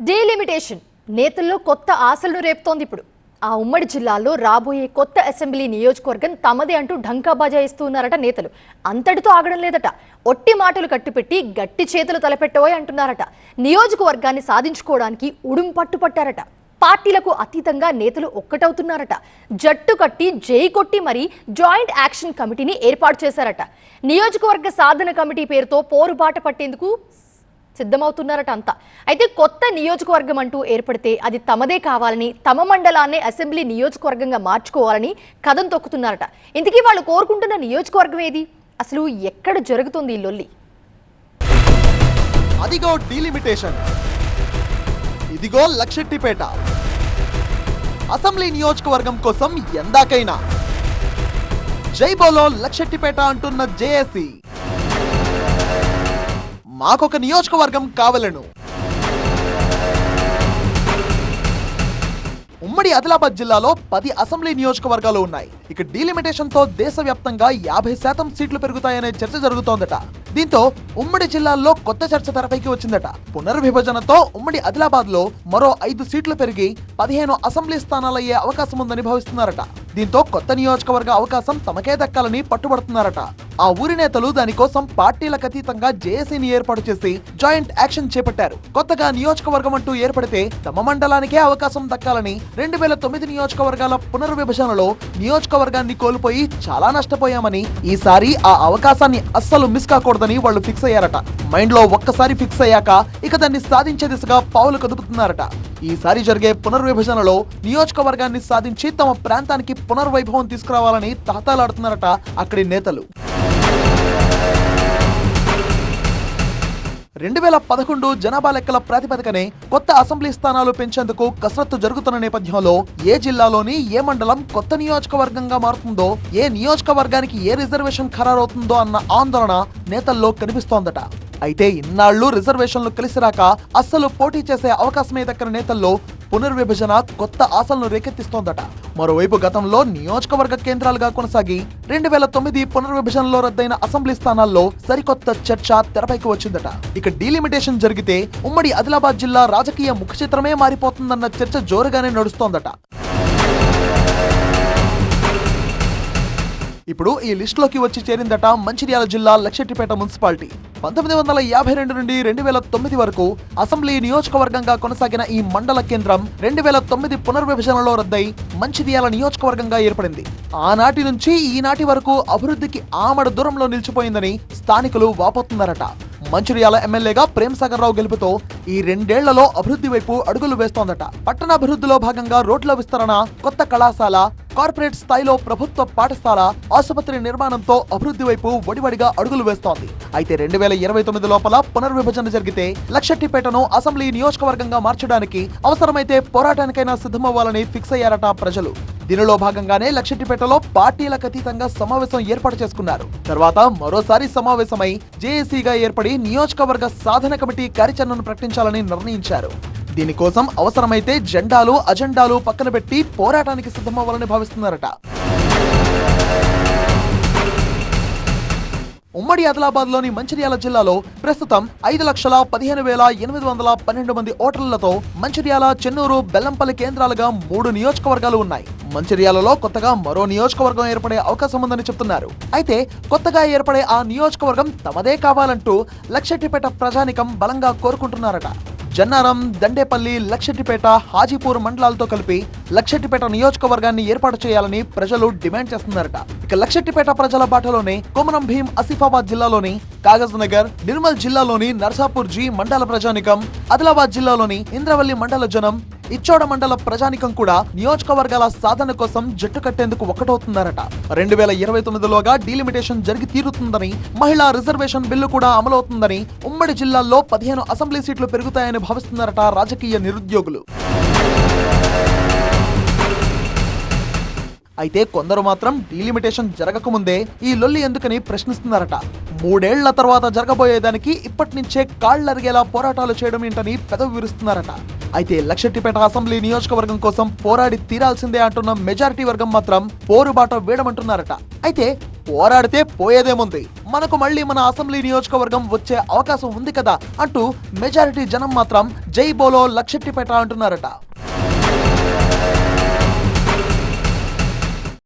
Delimitation నేతల్లో కొత్త ఆశలను రేపుతోంది. ఇప్పుడు ఆ ఉమ్మడి జిల్లాలో రాబోయే కొత్త అసెంబ్లీ నియోజకవర్గం తమదే అంటూ ఢంకా బజాయిస్తున్నారట నేతలు. అంతటితో ఆగడం లేదట. ఒట్టి మాటలు కట్టుపెట్టి గట్టి చేతులు తలపెట్టబోయి అంటున్నారట. నియోజకవర్గాన్ని సాధించుకోవడానికి ఉడుం పట్టుపట్టారట. పార్టీలకు అతీతంగా నేతలు ఒక్కటవుతున్నారట. జట్టు కట్టి జై కొట్టి మరి జాయింట్ యాక్షన్ కమిటీని ఏర్పాటు చేశారట. నియోజకవర్గ సాధన కమిటీ పేరుతో పోరుబాట పట్టేందుకు సిద్ధమవుతున్నారట అంతా. అయితే కొత్త నియోజకవర్గం అంటూ ఏర్పడితే అది తమదే కావాలని, తమ మండలాన్నే అసెంబ్లీ నియోజకవర్గంగా మార్చుకోవాలని కథం తొక్కుతున్నారట. ఇంతకీ వాళ్ళు కోరుకుంటున్న నియోజకవర్గం ఏది? అసలు ఎక్కడ జరుగుతుంది ఈ లొల్లి? అదిగో డీలిమిటేషన్, ఇదిగో లక్షెట్టిపేట. అసెంబ్లీ నియోజకవర్గం కోసం ఎందాకైనా జై బోలో లక్షెట్టిపేట అంటున్న జేఏసీ. మాకొక నియోజకవర్గం కావాలను. ఉమ్మడి ఆదిలాబాద్ జిల్లాలో 10 అసెంబ్లీ నియోజకవర్గాలు ఉన్నాయి. ఇక డీలిమిటేషన్ తో దేశవ్యాప్తంగా 50% సీట్లు పెరుగుతాయనే చర్చ జరుగుతోందట. దీంతో ఉమ్మడి జిల్లాల్లో కొత్త చర్చ తెరపైకి వచ్చిందట. పునర్విభజనతో ఉమ్మడి ఆదిలాబాద్ లో మరో 5 సీట్లు పెరిగి 15 అసెంబ్లీ స్థానాలయ్యే అవకాశం ఉందని భావిస్తున్నారట. దీంతో కొత్త నియోజకవర్గ అవకాశం తమకే దక్కాలని పట్టుబడుతున్నారట. ఆ ఊరి నేతలు దానికోసం పార్టీలకు అతీతంగా జేఏసీని ఏర్పాటు చేసి జాయింట్ యాక్షన్ చేపట్టారు. కొత్తగా నియోజకవర్గం అంటూ ఏర్పడితే తమ మండలానికే అవకాశం దక్కాలని 2009 నియోజకవర్గాల పునర్విభజనలో నియోజకవర్గాన్ని కోల్పోయి చాలా నష్టపోయామని, ఈసారి ఆ అవకాశాన్ని అస్సలు మిస్ కాకూడదని వాళ్ళు ఫిక్స్ అయ్యారట. మైండ్ లో ఒక్కసారి ఫిక్స్ అయ్యాక ఇక దాన్ని సాధించే దిశగా పావులు కదుపుతున్నారట. ఈసారి జరిగే పునర్విభజనలో నియోజకవర్గాన్ని సాధించి తమ ప్రాంతానికి పునర్వైభవం తీసుకురావాలని తహతాలాడుతున్నారట అక్కడి నేతలు. 2011 జనాభా లెక్కల ప్రాతిపదికనే కొత్త అసెంబ్లీ స్థానాలు పెంచేందుకు కసరత్తు జరుగుతున్న నేపథ్యంలో ఏ జిల్లాలోని ఏ మండలం కొత్త నియోజకవర్గంగా మారుతుందో, ఏ నియోజకవర్గానికి ఏ రిజర్వేషన్ ఖరారవుతుందో అన్న ఆందోళన నేతల్లో కనిపిస్తోందట. అయితే ఇన్నాళ్లు రిజర్వేషన్లు కలిసి రాక అస్సలు పోటీ చేసే అవకాశమే దక్కని నేతల్లో పునర్విభజన కొత్త ఆశలను రేకెత్తిస్తోందట. మరోవైపు గతంలో నియోజకవర్గ కేంద్రాలుగా కొనసాగి 2009 పునర్విభజనలో రద్దయిన అసెంబ్లీ స్థానాల్లో సరికొత్త చర్చ తెరపైకి వచ్చిందట. ఇక డీలిమిటేషన్ జరిగితే ఉమ్మడి ఆదిలాబాద్ జిల్లా రాజకీయ ముఖచిత్రమే మారిపోతుందన్న చర్చ జోరుగానే నడుస్తోందట. ఇప్పుడు ఈ లిస్టులోకి వచ్చి చేరిందట మంచిర్యాల జిల్లా లక్షెట్టిపేట మున్సిపాలిటీ. 1952 నుండి 2009 వరకు అసెంబ్లీ నియోజకవర్గంగా కొనసాగిన ఈ మండల కేంద్రం 2009 పునర్విభజనలో రద్దయి మంచిర్యాల నియోజకవర్గంగా ఏర్పడింది. ఆనాటి నుంచి ఈనాటి వరకు అభివృద్ధికి ఆమడ దూరంలో నిలిచిపోయిందని స్థానికులు వాపోతున్నారట. మంచిర్యాల ఎమ్మెల్యేగా ప్రేమ్సాగర్ రావు గెలుపుతో ఈ 2 ఏళ్లలో అభివృద్ధి వైపు అడుగులు వేస్తోందట. పట్టణాభివృద్ధిలో భాగంగా రోడ్ల విస్తరణ, కొత్త కళాశాల, కార్పొరేట్ స్థాయిలో ప్రభుత్వ పాఠశాల, ఆసుపత్రి నిర్మాణంతో అభివృద్ధి వైపు వడివడిగా అడుగులు వేస్తోంది. అయితే 2029 లోపల పునర్విభజన జరిగితే లక్షెట్టిపేటను అసెంబ్లీ నియోజకవర్గంగా మార్చడానికి అవసరమైతే పోరాటానికైనా సిద్ధమవ్వాలని ఫిక్స్ అయ్యారట ప్రజలు. దీనిలో భాగంగానే లక్షెట్టిపేటలో పార్టీలకు అతీతంగా సమావేశం ఏర్పాటు చేసుకున్నారు. తర్వాత మరోసారి సమావేశమై జేఏసీగా ఏర్పడి నియోజకవర్గ సాధన కమిటీ కార్యాచరణను ప్రకటించాలని నిర్ణయించారు. దీనికోసం అవసరమైతే జెండాలు, అజెండాలు పక్కన పెట్టి పోరాటానికి సిద్ధమవ్వాలని భావిస్తున్నారట. ఉమ్మడి ఆదిలాబాద్ లోని మంచిర్యాల జిల్లాలో ప్రస్తుతం 5,15,812 మంది ఓటర్లతో మంచిర్యాల, చెన్నూరు, బెల్లంపల్లి కేంద్రాలుగా 3 నియోజకవర్గాలు ఉన్నాయి. మంచిర్యాలలో కొత్తగా మరో నియోజకవర్గం ఏర్పడే అవకాశం ఉందని చెప్తున్నారు. అయితే కొత్తగా ఏర్పడే ఆ నియోజకవర్గం తమదే కావాలంటూ లక్షెట్టిపేట ప్రజానికం బలంగా కోరుకుంటున్నారట. జన్నారం, దండేపల్లి, లక్షెట్టిపేట, హాజీపూర్ మండలాలతో కలిపి లక్షెట్టిపేట నియోజకవర్గాన్ని ఏర్పాటు చేయాలని ప్రజలు డిమాండ్ చేస్తున్నారట. ఇక లక్షెట్టిపేట ప్రజల బాటలోనే కొమరం భీం, ఆసిఫాబాద్ జిల్లాలోని కాగజ్ నగర్, నిర్మల్ జిల్లాలోని నర్సాపూర్ జీ మండల ప్రజానికం, ఆదిలాబాద్ జిల్లాలోని ఇంద్రవల్లి మండల జనం, ఇచ్చోడ మండల ప్రజానికం కూడా నియోజకవర్గాల సాధన కోసం జట్టు కట్టేందుకు ఒక్కటవుతున్నారట. 2029లోగా డీలిమిటేషన్ జరిగి తీరుతుందని, మహిళా రిజర్వేషన్ బిల్లు కూడా అమలవుతుందని, ఉమ్మడి జిల్లాల్లో 15 అసెంబ్లీ సీట్లు పెరుగుతాయని భావిస్తున్నారట రాజకీయ నిరుద్యోగులు. అయితే కొందరు మాత్రం డీలిమిటేషన్ జరగకముందే ఈ లొల్లి ఎందుకని ప్రశ్నిస్తున్నారట. 3 ఏళ్ల తర్వాత జరగబోయేదానికి ఇప్పటి నుంచే కాళ్లరిగేలా పోరాటాలు చేయడం ఏంటని పెదవి విరుస్తున్నారట. అయితే లక్షెట్టిపేట అసెంబ్లీ నియోజకవర్గం కోసం పోరాడి తీరాల్సిందే అంటున్న మెజారిటీ వర్గం మాత్రం పోరుబాట వేయడమంటున్నారట. అయితే పోరాడితే పోయేదేముంది, మనకు మళ్ళీ మన అసెంబ్లీ నియోజకవర్గం వచ్చే అవకాశం ఉంది కదా అంటూ మెజారిటీ జనం మాత్రం జై బోలో లక్షెట్టిపేట అంటున్నారట.